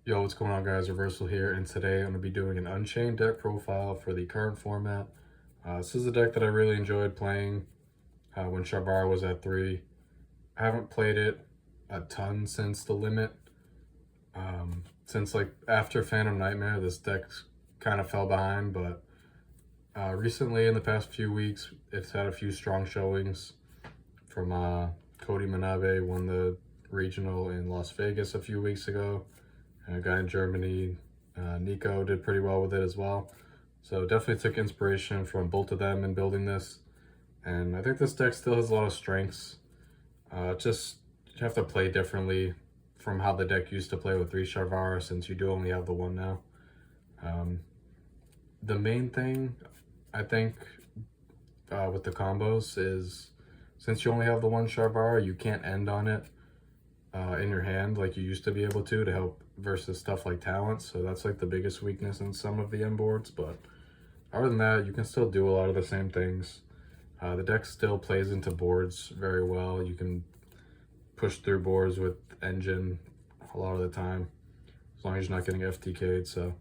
Yo, what's going on, guys? Reversal here, and today I'm going to be doing an Unchained deck profile for the current format. This is a deck that I really enjoyed playing when Sharvara was at 3. I haven't played it a ton since the limit. Since like after Phantom Nightmare, this deck kind of fell behind, but recently in the past few weeks, it's had a few strong showings from Cody Manabe, won the regional in Las Vegas a few weeks ago. And a guy in Germany, Nico, did pretty well with it as well. So definitely took inspiration from both of them in building this. And I think this deck still has a lot of strengths. Just you have to play differently from how the deck used to play with 3 Sharvara, since you do only have the 1 now. The main thing, I think, with the combos is, since you only have the 1 Sharvara, you can't end on it in your hand like you used to be able to help versus stuff like talents. So that's like the biggest weakness in some of the end boards, but other than that, you can still do a lot of the same things. The deck still plays into boards very well. You can push through boards with engine a lot of the time, as long as you're not getting FTK'd. So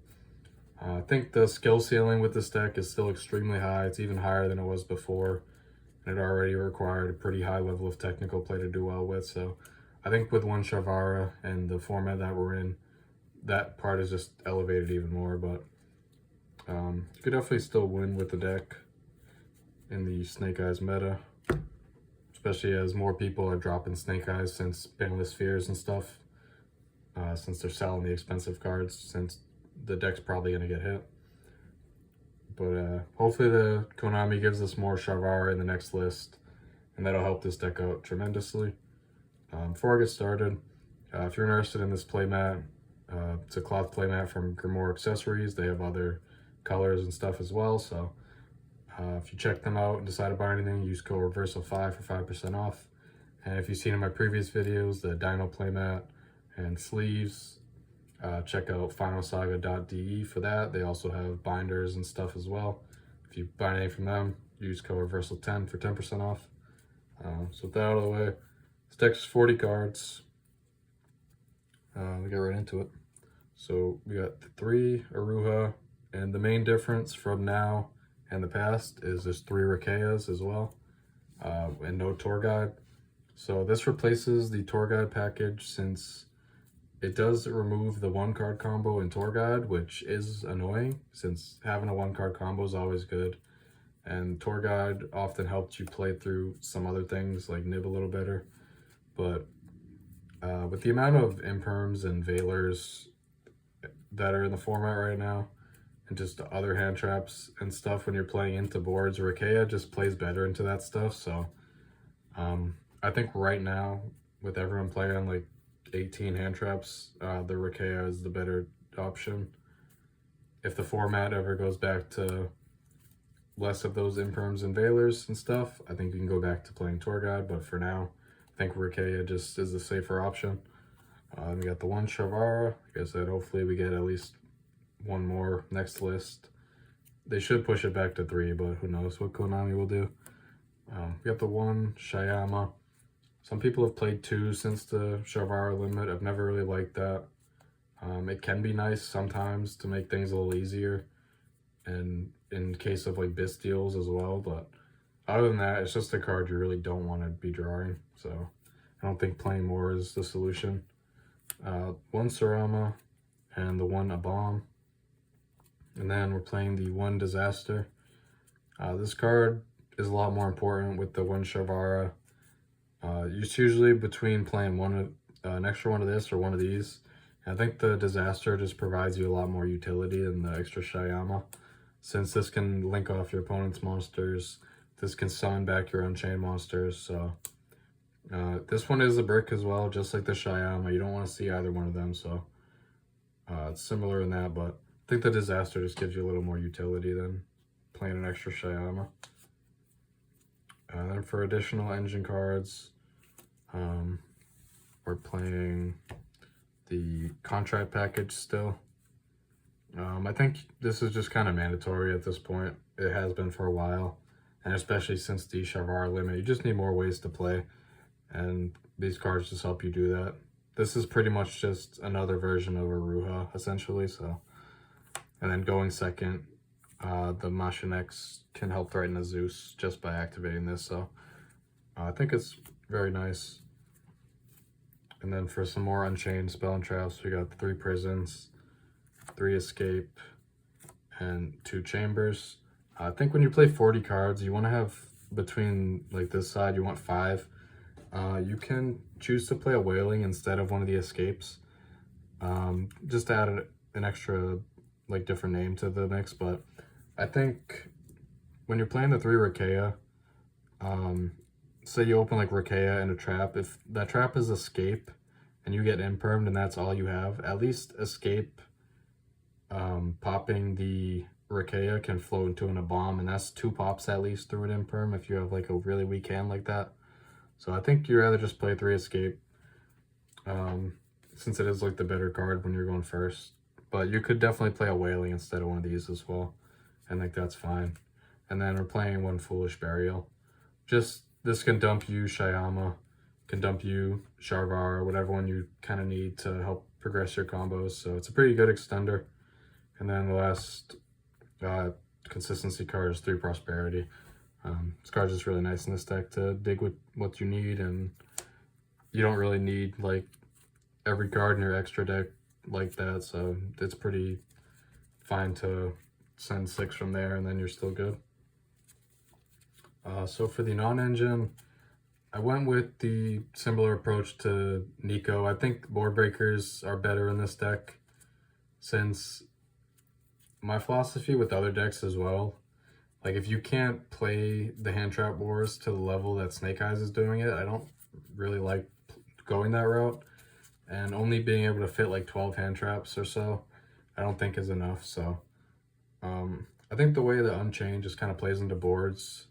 I think the skill ceiling with this deck is still extremely high. It's even higher than it was before, and it already required a pretty high level of technical play to do well with. So I think with 1 Sharvara and the format that we're in, that part is just elevated even more. But you could definitely still win with the deck in the Snake Eyes meta, especially as more people are dropping Snake Eyes since Banless Spheres and stuff, since they're selling the expensive cards, since the deck's probably going to get hit. But hopefully the Konami gives us more Sharvara in the next list, and that'll help this deck out tremendously. Before I get started, if you're interested in this playmat, it's a cloth playmat from Grimoire Accessories. They have other colors and stuff as well, so if you check them out and decide to buy anything, use code Reversal5 for 5% off. And if you've seen in my previous videos, the Dino playmat and sleeves, check out finalsaga.de for that. They also have binders and stuff as well. If you buy anything from them, use code Reversal10 for 10% off. So with that out of the way, this deck's 40 cards. We get right into it. So we got the 3 Aruha, and the main difference from now and the past is there's 3 Rakeyas as well, and no tour guide. So this replaces the tour guide package, since it does remove the 1 card combo in tour guide, which is annoying since having a 1 card combo is always good. And tour guide often helps you play through some other things like Nib a little better. But with the amount of imperms and veilers that are in the format right now, and just other hand traps and stuff when you're playing into boards, Rakeya just plays better into that stuff. So I think right now, with everyone playing like 18 hand traps, the Rakeya is the better option. If the format ever goes back to less of those imperms and veilers and stuff, I think you can go back to playing tour guide, but for now, I think Rakeya just is the safer option. We got the 1 Sharvara. Like I said, hopefully we get at least 1 more next list. They should push it back to 3, but who knows what Konami will do. We got the 1 Shayama. Some people have played 2 since the Sharvara limit. I've never really liked that. It can be nice sometimes to make things a little easier, and in case of like Bisteals as well, but other than that, it's just a card you really don't want to be drawing. So I don't think playing more is the solution. 1 Sarama and the 1 Abam. And then we're playing the 1 Disaster. This card is a lot more important with the 1 Sharvara. It's usually between playing an extra 1 of this or 1 of these. And I think the Disaster just provides you a lot more utility than the extra Shayama, since this can link off your opponent's monsters. This can summon back your Unchained monsters. So this one is a brick as well, just like the Shayama. You don't want to see either one of them, so it's similar in that, but I think the Disaster just gives you a little more utility than playing an extra Shayama. Then for additional engine cards, we're playing the contract package still. I think this is just kind of mandatory at this point. It has been for a while, and especially since the Sharvara limit, you just need more ways to play, and these cards just help you do that. this is pretty much just another version of a Ruha, essentially. So, and then going second, the Mashinex can help threaten a Zeus just by activating this. So, I think it's very nice. And then for some more Unchained SpellTraps, we got 3 Prisons, 3 Escape, and 2 Chambers. I think when you play 40 cards, you want to have between like this side, you want 5. You can choose to play a Wailing instead of one of the Escapes. Just to add an extra like different name to the mix, but I think when you're playing the 3 Rikeya, say you open like Rikeya and a trap, if that trap is Escape and you get impermed and that's all you have, at least Escape popping the Rikeya can float into a bomb, and that's 2 pops at least through an imperm if you have like a really weak hand like that. So I think you'd rather just play 3 Escape, since it is like the better card when you're going first. But you could definitely play a Wailing instead of one of these as well. I think that's fine. And then we're playing 1 Foolish Burial. Just, this can dump you Shyama, can dump you Sharvar, whatever one you kind of need to help progress your combos. So it's a pretty good extender. And then the last consistency card is 3 Prosperity. This card's just really nice in this deck to dig with what you need, and you don't really need like every card in your extra deck like that, so it's pretty fine to send 6 from there and then you're still good. So for the non-engine, I went with the similar approach to Nico. I think board breakers are better in this deck, since my philosophy with other decks as well, like if you can't play the hand trap wars to the level that Snake Eyes is doing it, I don't really like going that route. And only being able to fit like 12 hand traps or so, I don't think is enough. So I think the way the Unchained just kind of plays into boards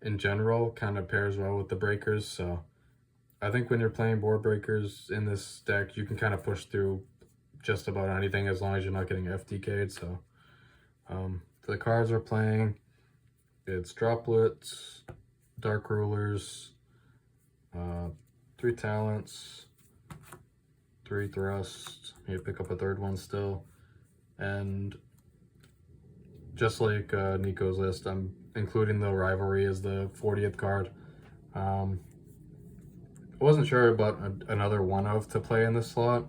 in general kind of pairs well with the breakers. So I think when you're playing board breakers in this deck, you can kind of push through just about anything as long as you're not getting FTK'd. So the cards we're playing, it's Droplets, Dark Rulers, 3 Talents, 3 Thrust, you pick up a 3rd one still, and just like Nico's list, I'm including the Rivalry as the 40th card. I wasn't sure about another one of to play in this slot.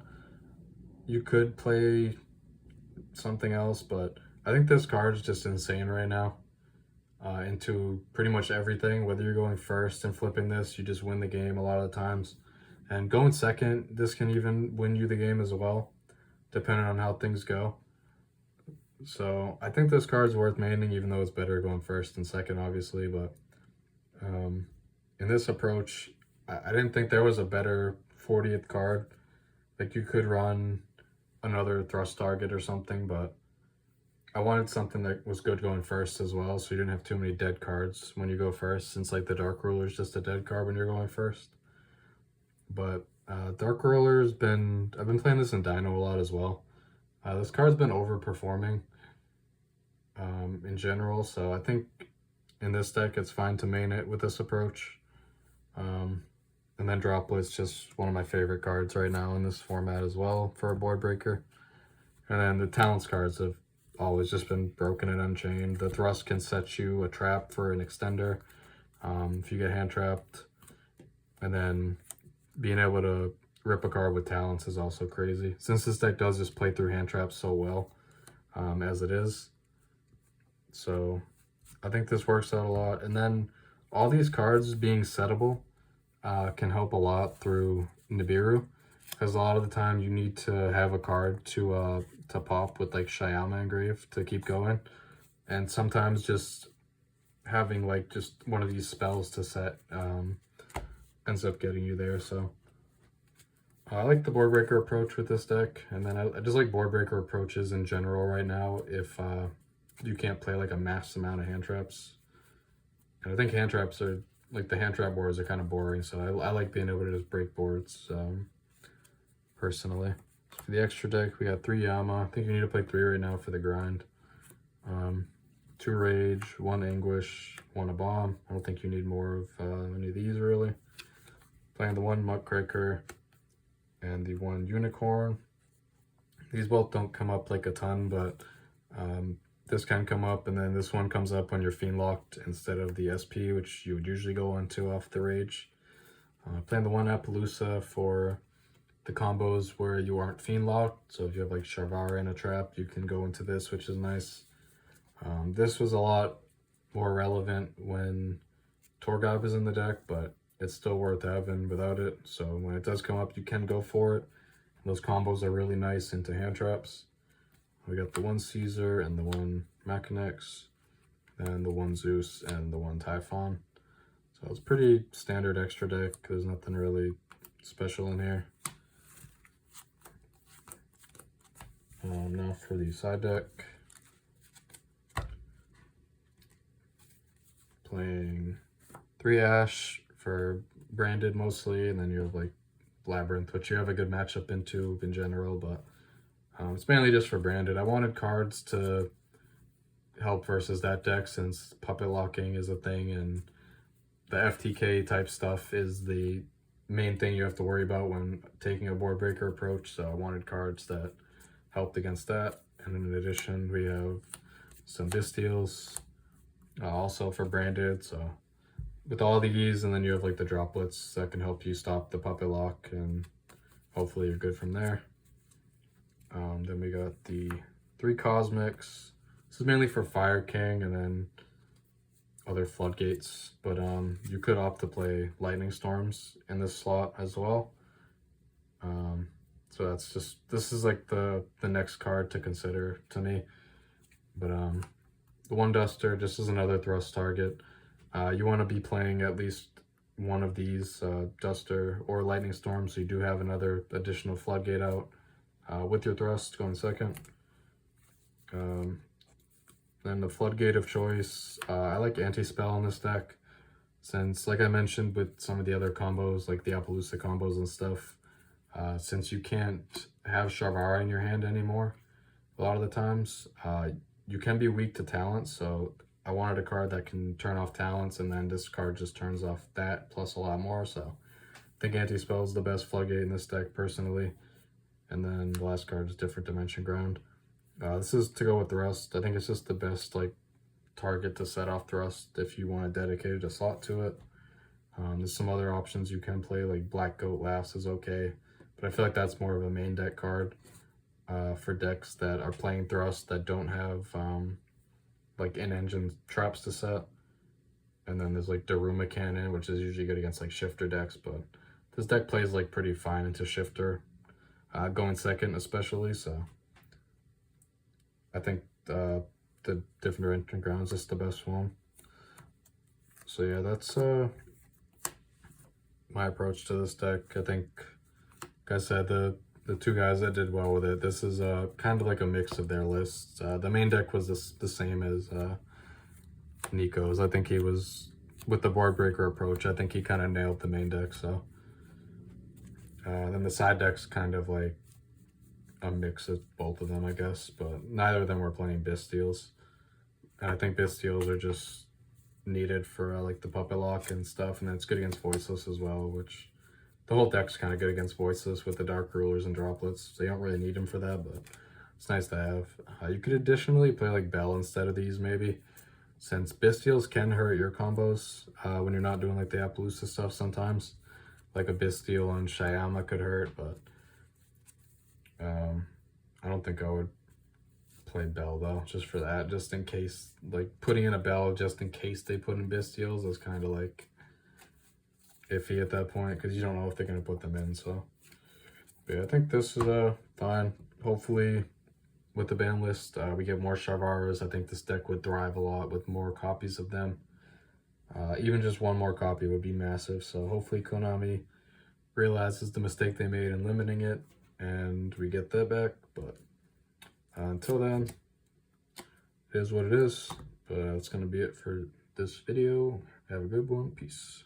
You could play something else, but I think this card is just insane right now. Into pretty much everything, whether you're going first and flipping this, you just win the game a lot of the times. And going second, this can even win you the game as well, depending on how things go. So I think this card's worth maining, even though it's better going first and second, obviously. But in this approach, I didn't think there was a better 40th card. Like, you could run another thrust target or something, but I wanted something that was good going first as well, so you didn't have too many dead cards when you go first, since like the Dark Ruler is just a dead card when you're going first. But Dark Ruler's I've been playing this in Dino a lot as well. This card's been overperforming in general, so I think in this deck it's fine to main it with this approach. And then Droplet's just one of my favorite cards right now in this format as well for a board breaker. And then the Talents cards have always just been broken and Unchained. The Thrust can set you a trap for an extender if you get hand trapped. And then being able to rip a card with Talents is also crazy, since this deck does just play through hand traps so well as it is. So I think this works out a lot. And then all these cards being settable can help a lot through Nibiru, because a lot of the time you need to have a card to pop with like Shyama engraved to keep going, and sometimes just having like just one of these spells to set ends up getting you there. So I like the board breaker approach with this deck, and then I just like board breaker approaches in general right now if you can't play like a mass amount of hand traps. And I think hand traps are like, the hand trap boards are kind of boring, so I like being able to just break boards personally. For the extra deck, we got 3 Yama. I think you need to play 3 right now for the grind. 2 Rage, 1 Anguish, 1 a Bomb. I don't think you need more of any of these really. Playing the 1 Muckraker, and the one Unicorn. These both don't come up like a ton, but this can come up, and then this one comes up when you're Fiend locked instead of the SP, which you would usually go into off the Rage. Playing the one Appaloosa for the combos where you aren't Fiend locked, so if you have like Sharvara in a trap, you can go into this, which is nice. This was a lot more relevant when Torgod was in the deck, but it's still worth having without it. So when it does come up, you can go for it. Those combos are really nice into hand traps. We got the one Caesar and the one Machinex, and the one Zeus and the one Typhon. So it's pretty standard extra deck. There's nothing really special in here. Now for the side deck. Playing 3 Ash for branded mostly, and then you have like Labyrinth, which you have a good matchup into in general, but it's mainly just for branded. I wanted cards to help versus that deck since puppet locking is a thing, and the FTK type stuff is the main thing you have to worry about when taking a board breaker approach, so I wanted cards that helped against that. And in addition, we have some Disteals, also for branded, so with all these, and then you have like the droplets that can help you stop the puppet lock, and hopefully you're good from there. Then we got the 3 Cosmics. This is mainly for Fire King and then other floodgates, but you could opt to play Lightning Storms in this slot as well. So that's just, this is like the next card to consider to me. But the one Duster just is another thrust target. You want to be playing at least one of these, Duster or Lightning Storm, so you do have another additional floodgate out with your thrust going second. Then the floodgate of choice, I like anti-spell in this deck, since like I mentioned with some of the other combos, like the Appaloosa combos and stuff, since you can't have Sharvara in your hand anymore a lot of the times, you can be weak to talents, so I wanted a card that can turn off talents, and then this card just turns off that plus a lot more, so I think anti-spell is the best floodgate in this deck personally. And then the last card is Different Dimension Ground. This is to go with Thrust. I think it's just the best like target to set off Thrust if you want to dedicate a slot to it. There's some other options you can play, like Black Goat Laughs is okay, but I feel like that's more of a main deck card for decks that are playing Thrust that don't have like in-engine traps to set. And then there's like Daruma Cannon, which is usually good against like shifter decks, but this deck plays like pretty fine into shifter, going second especially, so I think the Different Dimension Ground is just the best one. So yeah, that's my approach to this deck. I think, like I said, the 2 guys that did well with it, this is kind of like a mix of their lists. The main deck was the same as Nico's. I think he was, with the board breaker approach, I think he kind of nailed the main deck, so. Then the side deck's kind of like a mix of both of them, I guess, but neither of them were playing Bisteals. And I think Bisteals are just needed for like the puppet lock and stuff, and then it's good against Voiceless as well, which the whole deck's kind of good against Voiceless with the Dark Rulers and droplets, so you don't really need them for that, but it's nice to have. You could additionally play like Bell instead of these maybe, since Bisteals can hurt your combos when you're not doing like the Appaloosa stuff sometimes. Like a Bisteel on Shyama could hurt, but I don't think I would play Bell though, just for that, just in case, like putting in a Bell just in case they put in Bisteals is kind of like iffy at that point, because you don't know if they're going to put them in, so. But yeah, I think this is fine. Hopefully with the ban list, we get more Sharvaras. I think this deck would thrive a lot with more copies of them. Even just one more copy would be massive, so hopefully Konami realizes the mistake they made in limiting it, and we get that back. But until then, it is what it is. But that's going to be it for this video. Have a good one. Peace.